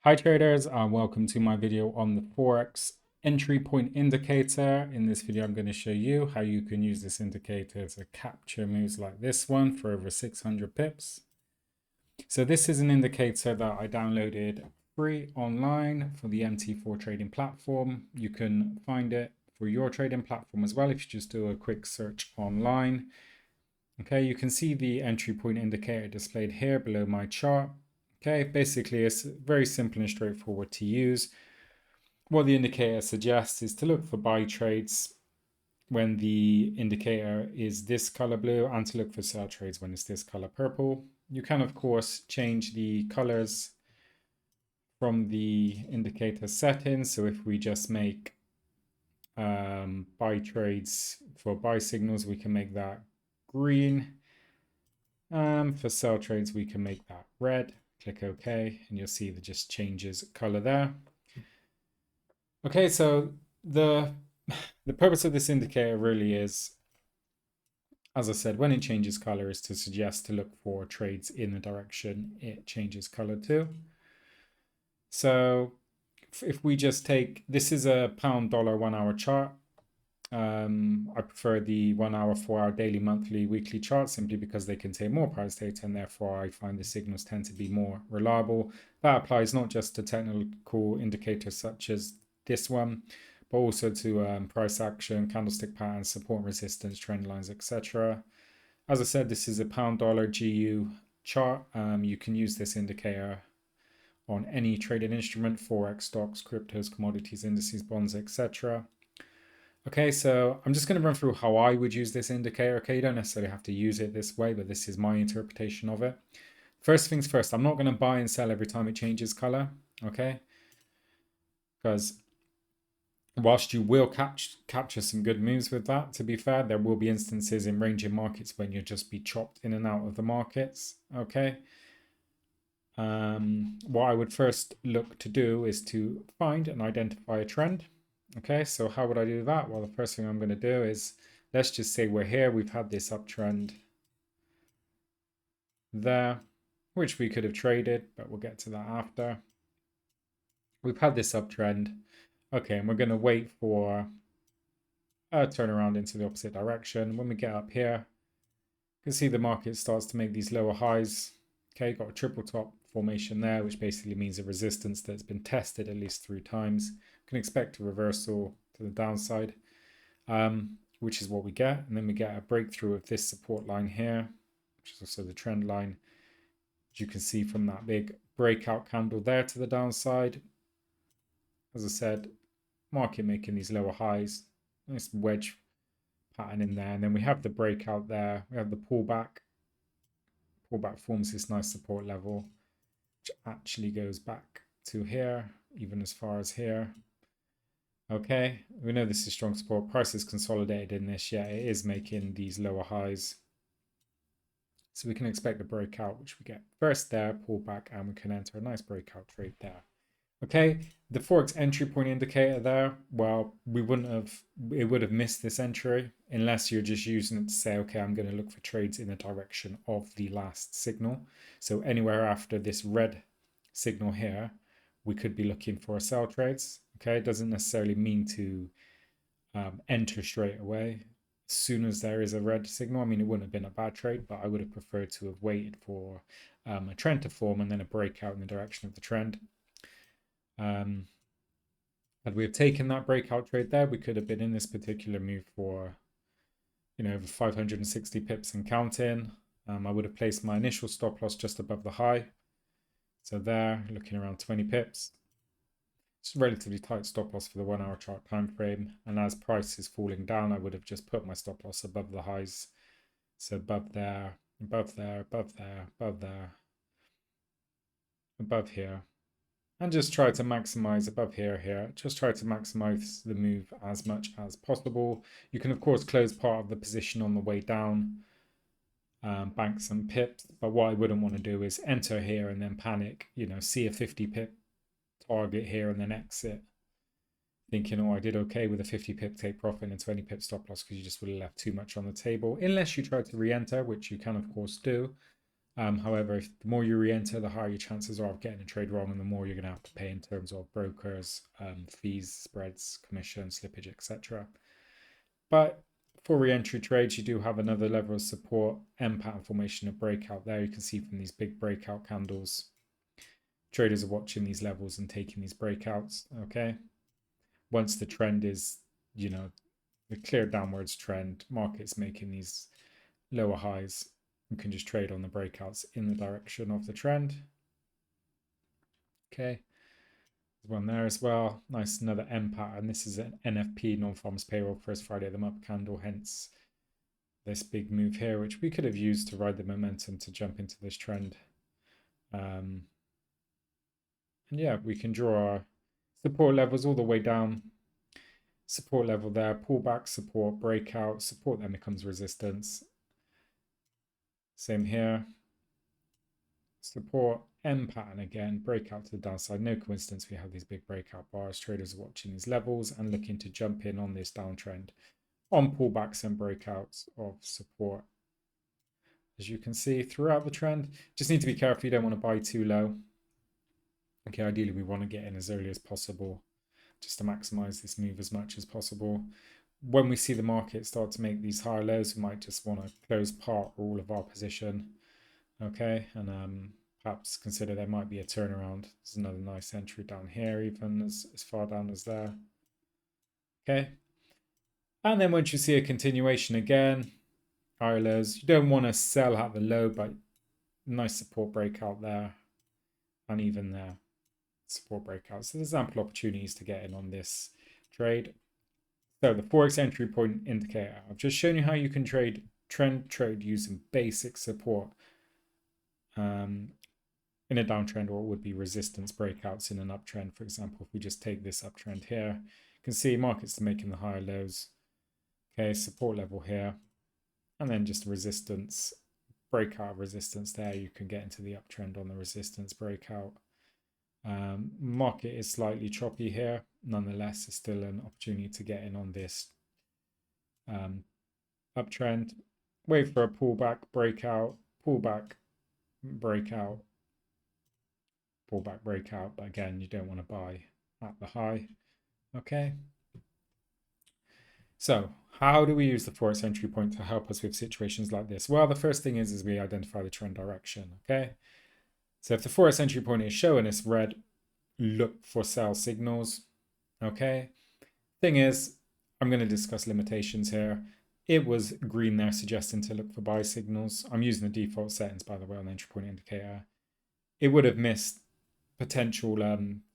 Hi traders, and welcome to my video on the Forex Entry Point Indicator. In this video, I'm going to show you how you can use this indicator to capture moves like this one for over 600 pips. So this is an indicator that I downloaded free online for the MT4 trading platform. You can find it for your trading platform as well if you just do a quick search online. Okay, you can see the entry point indicator displayed here below my chart. Okay, basically it's very simple and straightforward to use. What the indicator suggests is to look for buy trades when the indicator is this color blue and to look for sell trades when it's this color purple. You can of course change the colors from the indicator settings. So if we just make buy trades for buy signals, we can make that green. For sell trades, we can make that red. Click OK, and you'll see that just changes color there. Okay, so the purpose of this indicator really is, as I said, when it changes color, is to suggest to look for trades in the direction it changes color to. So if we just take, this is a pound dollar 1 hour chart. I prefer the 1 hour, 4 hour, daily, monthly, weekly charts simply because they contain more price data and therefore I find the signals tend to be more reliable. That applies not just to technical indicators such as this one, but also to price action, candlestick patterns, support resistance, trend lines, etc. As I said, this is a pound dollar GU chart. You can use this indicator on any traded instrument, Forex, stocks, cryptos, commodities, indices, bonds, etc. Okay, so I'm just going to run through how I would use this indicator. Okay, you don't necessarily have to use it this way, but this is my interpretation of it. First things first, I'm not going to buy and sell every time it changes color. Okay, because whilst you will capture some good moves with that, to be fair, there will be instances in ranging markets when you'll just be chopped in and out of the markets. Okay. What I would first look to do is to find and identify a trend. Okay, so how would I do that? Well, the first thing I'm going to do is, let's just say we're here. We've had this uptrend there, which we could have traded, but we'll get to that after. We've had this uptrend. Okay, and we're going to wait for a turnaround into the opposite direction. When we get up here, you can see the market starts to make these lower highs. Okay, got a triple top formation there, which basically means a resistance that's been tested at least 3 times. Can expect a reversal to the downside, which is what we get. And then we get a breakthrough of this support line here, which is also the trend line. As you can see from that big breakout candle there to the downside. As I said, market making these lower highs, nice wedge pattern in there. And then we have the breakout there. We have the pullback. Pullback forms this nice support level, which actually goes back to here, even as far as here. Okay, we know this is strong support. Price is consolidated in this. Yeah, it is making these lower highs. So we can expect a breakout, which we get first there, pull back, and we can enter a nice breakout trade there. Okay, the Forex entry point indicator there, well, it would have missed this entry unless you're just using it to say, okay, I'm going to look for trades in the direction of the last signal. So anywhere after this red signal here, we could be looking for sell trades. Okay, it doesn't necessarily mean to enter straight away as soon as there is a red signal. I mean, it wouldn't have been a bad trade, but I would have preferred to have waited for a trend to form and then a breakout in the direction of the trend. Had we have taken that breakout trade there, we could have been in this particular move for, over 560 pips and counting. I would have placed my initial stop loss just above the high. So there, looking around 20 pips. It's a relatively tight stop loss for the 1 hour chart time frame. And as price is falling down, I would have just put my stop loss above the highs. So above there, above there, above there, above there, above here. And just try to maximize above here. Just try to maximize the move as much as possible. You can, of course, close part of the position on the way down, bank some pips. But what I wouldn't want to do is enter here and then panic, see a 50 pip target here and then exit, thinking, oh, I did okay with a 50 pip take profit and a 20 pip stop loss, because you just would have left too much on the table. Unless you try to re-enter, which you can, of course, do. However, if the more you re-enter, the higher your chances are of getting a trade wrong, and the more you're going to have to pay in terms of brokers, fees, spreads, commission, slippage, etc. But for re-entry trades, you do have another level of support, M pattern formation of breakout there. You can see from these big breakout candles, traders are watching these levels and taking these breakouts. Okay, once the trend is, the clear downwards trend, markets making these lower highs, you can just trade on the breakouts in the direction of the trend. Okay, there's one there as well. Nice, another M pattern. This is an NFP, non-farmers payroll, first Friday of the month candle, hence this big move here, which we could have used to ride the momentum to jump into this trend. And yeah, we can draw our support levels all the way down. Support level there, pullback, support, breakout, support then becomes resistance. Same here. Support, M pattern again, breakout to the downside. No coincidence we have these big breakout bars. Traders are watching these levels and looking to jump in on this downtrend on pullbacks and breakouts of support. As you can see throughout the trend, just need to be careful. You don't want to buy too low. Okay, ideally we want to get in as early as possible just to maximize this move as much as possible. When we see the market start to make these higher lows, we might just want to close part or all of our position. Okay, and perhaps consider there might be a turnaround. There's another nice entry down here, even as far down as there. Okay, and then once you see a continuation again, higher lows, you don't want to sell at the low, but nice support breakout there, and even there, support breakout. So there's ample opportunities to get in on this trade. So the Forex Entry Point Indicator. I've just shown you how you can trend trade using basic support in a downtrend, or it would be resistance breakouts in an uptrend. For example, if we just take this uptrend here, you can see markets are making the higher lows. Okay, support level here, and then just resistance, breakout resistance there. You can get into the uptrend on the resistance breakout. Market is slightly choppy here. Nonetheless, it's still an opportunity to get in on this uptrend. Wait for a pullback, breakout, pullback, breakout, pullback, breakout. But again, you don't want to buy at the high. Okay. So how do we use the Forex entry point to help us with situations like this? Well, the first thing is we identify the trend direction. Okay. So if the Forex entry point is showing us red, look for sell signals. Okay. Thing is, I'm going to discuss limitations here. It was green there, suggesting to look for buy signals. I'm using the default settings, by the way, on the entry point indicator. It would have missed potential,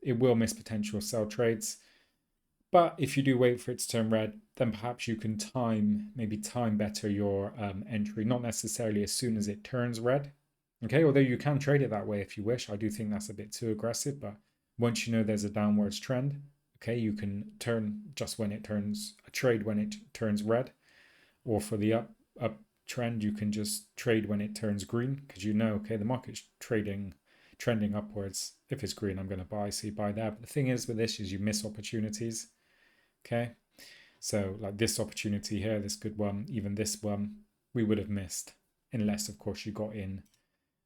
it will miss potential sell trades. But if you do wait for it to turn red, then perhaps you can maybe time better your entry, not necessarily as soon as it turns red. Okay, although you can trade it that way if you wish. I do think that's a bit too aggressive, but once you know there's a downwards trend, okay, you can turn just when it turns, trade when it turns red, or for the up trend, you can just trade when it turns green, because you know, okay, the market's trending upwards. If it's green, I'm going to buy, so you buy there. But the thing is with this is you miss opportunities. Okay, so like this opportunity here, this good one, even this one, we would have missed, unless of course you got in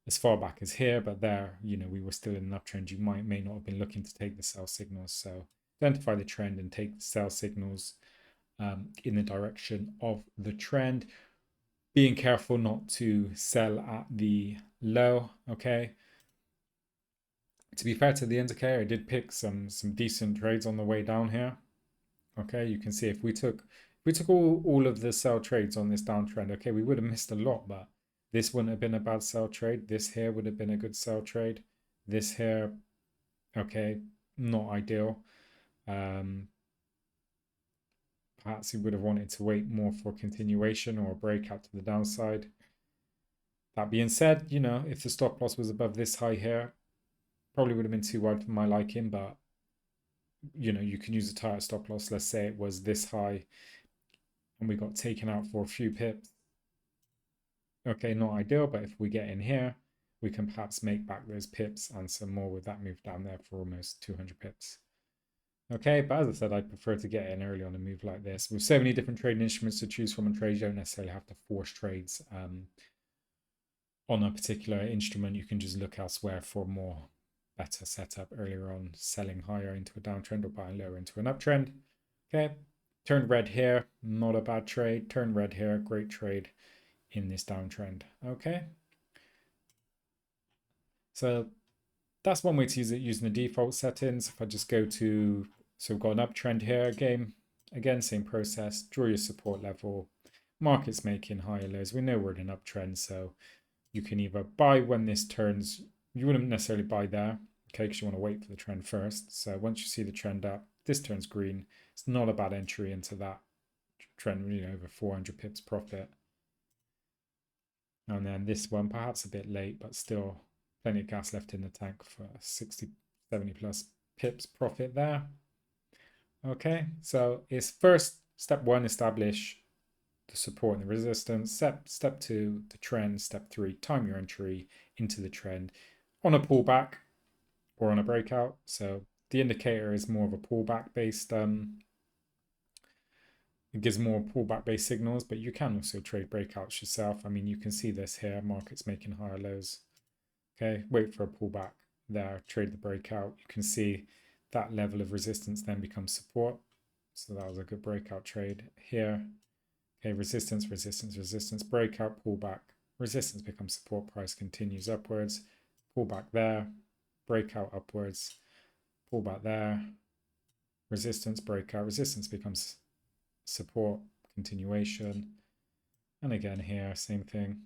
as far back as here, but there, we were still in an uptrend. You may not have been looking to take the sell signals. So identify the trend and take the sell signals in the direction of the trend. Being careful not to sell at the low. Okay. To be fair to the indicator, I did pick some decent trades on the way down here. Okay, you can see if we took all of the sell trades on this downtrend, okay, we would have missed a lot, but this wouldn't have been a bad sell trade. This here would have been a good sell trade. This here, okay, not ideal. Perhaps we would have wanted to wait more for continuation or a breakout to the downside. That being said, if the stop loss was above this high here, probably would have been too wide for my liking, but you can use a tighter stop loss. Let's say it was this high and we got taken out for a few pips. Okay, not ideal, but if we get in here, we can perhaps make back those pips and some more with that move down there for almost 200 pips. Okay, but as I said, I prefer to get in early on a move like this. With so many different trading instruments to choose from and trade, you don't necessarily have to force trades on a particular instrument, you can just look elsewhere for more better setup earlier on, selling higher into a downtrend or buying lower into an uptrend. Okay, turn red here, not a bad trade. Turn red here, great trade in this downtrend. Okay, so that's one way to use it using the default settings. If I just go to, so we've got an uptrend here again, same process, draw your support level, market's making higher lows. We know we're in an uptrend, so you can either buy when this turns, you wouldn't necessarily buy there, okay, because you want to wait for the trend first. So once you see the trend up, this turns green, it's not a bad entry into that trend, over 400 pips profit. And then this one, perhaps a bit late, but still plenty of gas left in the tank for 60, 70 plus pips profit there. Okay, so it's first step one, establish the support and the resistance. Step two, the trend. Step three, time your entry into the trend on a pullback or on a breakout. So the indicator is more of a pullback based, it gives more pullback based signals, but you can also trade breakouts yourself. I mean, you can see this here, market's making higher lows. Okay, wait for a pullback there, trade the breakout. You can see that level of resistance then becomes support. So that was a good breakout trade here. Okay, resistance, resistance, resistance, breakout, pullback, resistance becomes support, price continues upwards, pullback there, breakout upwards, pullback there, resistance, breakout, resistance becomes support, continuation, and again here, same thing,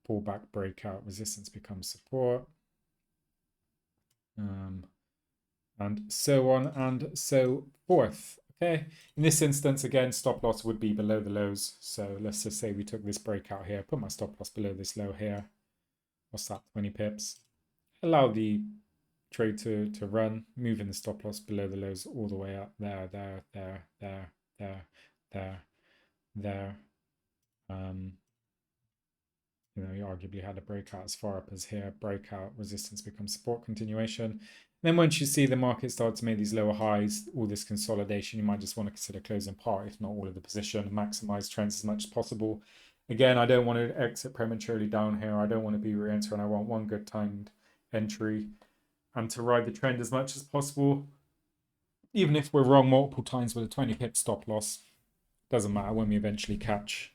pullback, breakout, resistance becomes support, and so on and so forth. Okay, in this instance, again, stop loss would be below the lows. So let's just say we took this breakout here, put my stop loss below this low here. What's that, 20 pips? Allow the trade to run, moving the stop loss below the lows all the way up there, there, there, there, there, there, there. You arguably had a breakout as far up as here, breakout, resistance becomes support, continuation. Then once you see the market start to make these lower highs, all this consolidation, you might just want to consider closing part, if not all of the position, maximize trends as much as possible. Again, I don't want to exit prematurely down here. I don't want to be re-entering. I want one good timed entry and to ride the trend as much as possible. Even if we're wrong multiple times with a 20 pip stop loss, doesn't matter when we eventually catch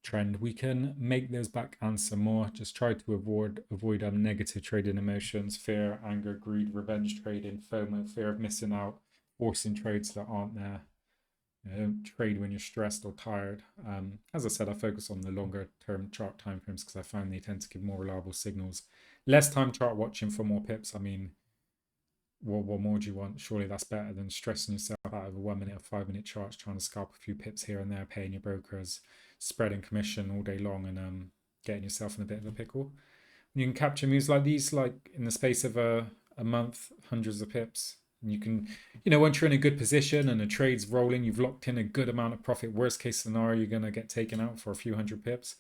trend, we can make those back and some more. Just try to avoid negative trading emotions, fear, anger, greed, revenge trading, FOMO, fear of missing out, forcing trades that aren't there. Don't trade when you're stressed or tired. As I said, I focus on the longer term chart timeframes because I find they tend to give more reliable signals. Less time chart watching for more pips. I mean, what more do you want? Surely that's better than stressing yourself out over 1 minute or 5 minute charts, trying to scalp a few pips here and there, paying your brokers, spreading commission all day long, and getting yourself in a bit of a pickle. You can capture moves like these, like in the space of a month, hundreds of pips. And you can, once you're in a good position and the trade's rolling, you've locked in a good amount of profit. Worst case scenario, you're going to get taken out for a few hundred pips.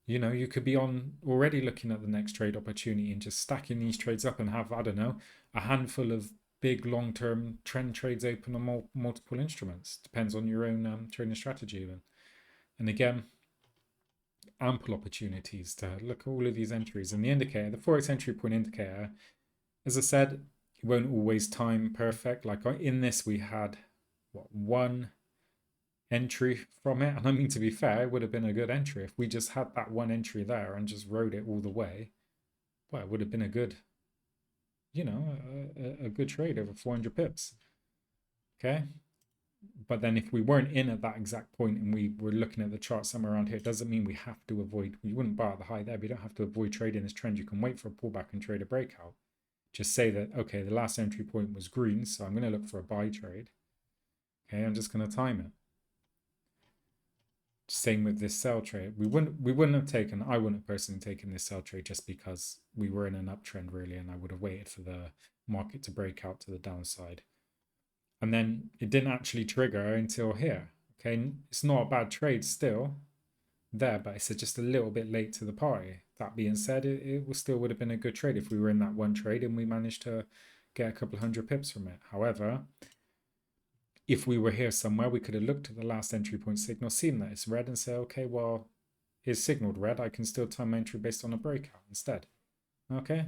You could be on already looking at the next trade opportunity and just stacking these trades up and have, I don't know, a handful of big long-term trend trades open on multiple instruments. Depends on your own trading strategy even. And again, ample opportunities to look at all of these entries. And the indicator, the Forex Entry Point Indicator, as I said, it won't always time perfect. Like in this, we had one entry from it, and I mean, to be fair, it would have been a good entry if we just had that one entry there and just rode it all the way. Well, it would have been a good, a good trade over 400 pips. Okay, but then if we weren't in at that exact point and we were looking at the chart somewhere around here, it doesn't mean we have to avoid, we wouldn't buy at the high there, but you don't have to avoid trading this trend. You can wait for a pullback and trade a breakout. Just say that, okay, the last entry point was green, so I'm going to look for a buy trade. Okay, I'm just going to time it. Same with this sell trade. I wouldn't have personally taken this sell trade just because we were in an uptrend really, and I would have waited for the market to break out to the downside. And then it didn't actually trigger until here. Okay, it's not a bad trade still there, but it's just a little bit late to the party. That being said, it still would have been a good trade if we were in that one trade and we managed to get a couple hundred pips from it. However, if we were here somewhere, we could have looked at the last entry point signal, seen that it's red, and say, okay, well, is signaled red, I can still time my entry based on a breakout instead. Okay,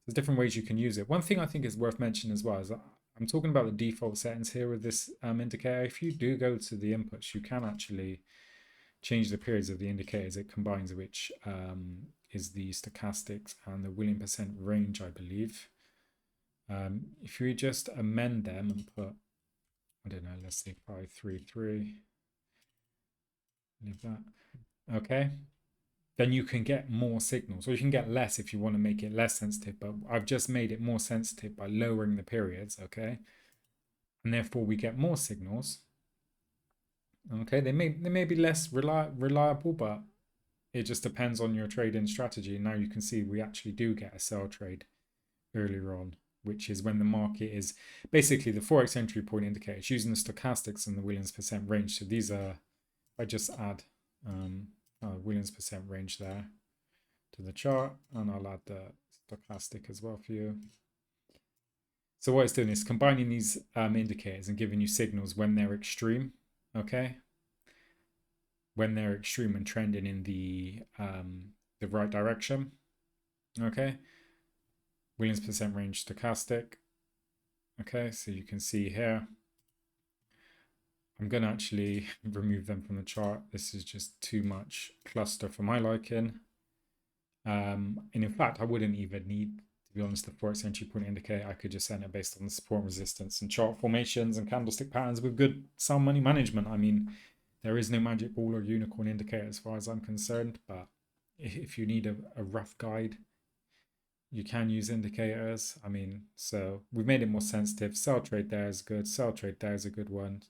there's different ways you can use it. One thing I think is worth mentioning as well is that I'm talking about the default settings here with this indicator. If you do go to the inputs, you can actually change the periods of the indicators it combines, which is the stochastics and the William percent range, I believe. If you just amend them and put, I don't know, let's say 533, leave that. Okay, then you can get more signals, or you can get less if you want to make it less sensitive, but I've just made it more sensitive by lowering the periods. Okay, and therefore we get more signals. Okay, they may be less reliable, but it just depends on your trading strategy. And now you can see we actually do get a sell trade earlier on, which is when the market is basically the Forex Entry Point Indicator. It's using the stochastics and the Williams percent range. So these are, I just add Williams percent range there to the chart, and I'll add the stochastic as well for you. So what it's doing is combining these indicators and giving you signals when they're extreme. Okay, when they're extreme and trending in the right direction. Okay, Williams percent range stochastic. Okay, so you can see here. I'm going to actually remove them from the chart. This is just too much cluster for my liking. And in fact, I wouldn't even need, to be honest, the Forex Entry Point Indicator. I could just set it based on the support and resistance and chart formations and candlestick patterns with good sound money management. I mean, there is no magic ball or unicorn indicator as far as I'm concerned, but if you need a rough guide, you can use indicators. I mean, so we've made it more sensitive. Sell trade there is good. Sell trade there is a good one.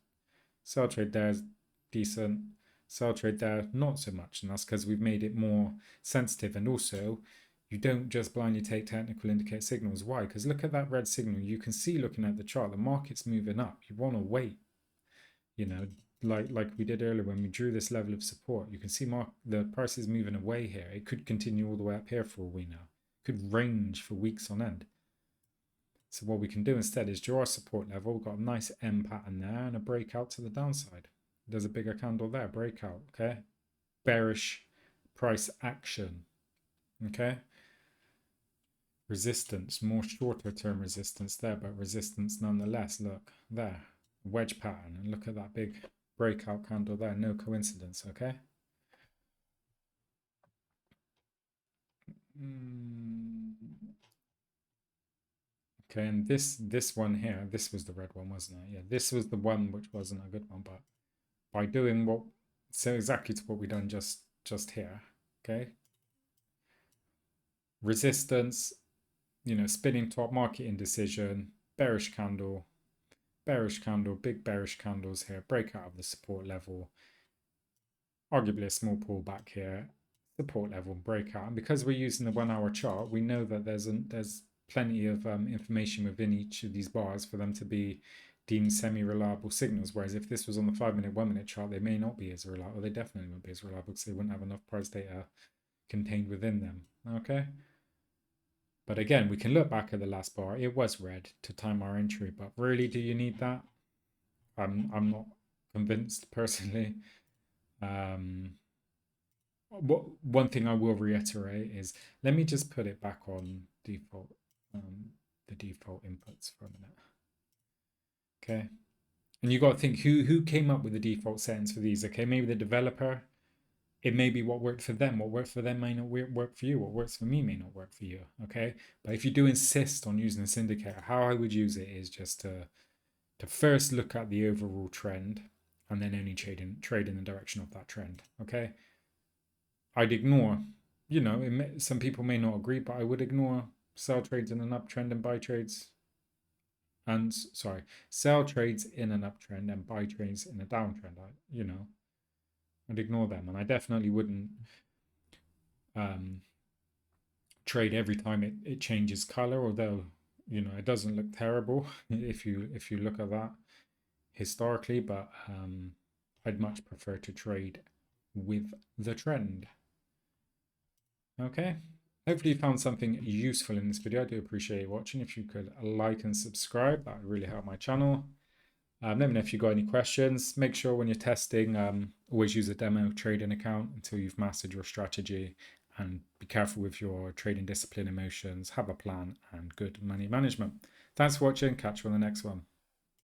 Sell trade there is decent. Sell trade there, not so much. And that's because we've made it more sensitive. And also, you don't just blindly take technical indicator signals. Why? Because look at that red signal. You can see looking at the chart, the market's moving up. You want to wait. You know, like we did earlier when we drew this level of support. You can see the price is moving away here. It could continue all the way up here for all we know. Could range for weeks on end. So what we can do instead is draw a support level. We've got a nice M pattern there and a breakout to the downside. There's a bigger candle there, breakout, okay? Bearish price action, okay? Resistance, more shorter term resistance there, but resistance nonetheless. Look, there, wedge pattern, and look at that big breakout candle there, no coincidence, okay? Okay, and this one here, this was the red one, wasn't it? Yeah, this was the one which wasn't a good one, but by doing what, so exactly to what we done just here, okay? Resistance, you know, spinning top, market indecision, bearish candle, big bearish candles here, breakout of the support level, arguably a small pullback here, support level, breakout. And because we're using the 1 hour chart, we know that there's plenty of information within each of these bars for them to be deemed semi-reliable signals. Whereas if this was on the 5 minute, 1 minute chart, they may not be as reliable. They definitely wouldn't be as reliable because they wouldn't have enough price data contained within them. Okay. But again, we can look back at the last bar. It was red to time our entry, but really, do you need that? I'm not convinced personally. One thing I will reiterate is, let me just put it back on default, the default inputs for a minute. Okay, and you got to think who came up with the default settings for these. Okay, maybe the developer. It may be what worked for them. What worked for them may not work for you. What works for me may not work for you. Okay, but if you do insist on using this indicator, how I would use it is just to first look at the overall trend and then only trade in the direction of that trend. Okay, I'd ignore, you know, some people may not agree, but I would ignore sell trades in an uptrend and buy trades. And sorry, sell trades in an uptrend and buy trades in a downtrend. You know, I'd ignore them, and I definitely wouldn't trade every time it changes color. Although, you know, it doesn't look terrible if you look at that historically, but I'd much prefer to trade with the trend. Okay, hopefully you found something useful in this video. I do appreciate you watching. If you could like and subscribe, that would really help my channel. Let me know if you've got any questions. Make sure when you're testing, always use a demo trading account until you've mastered your strategy, and be careful with your trading discipline emotions, have a plan, and good money management. Thanks for watching. Catch you on the next one.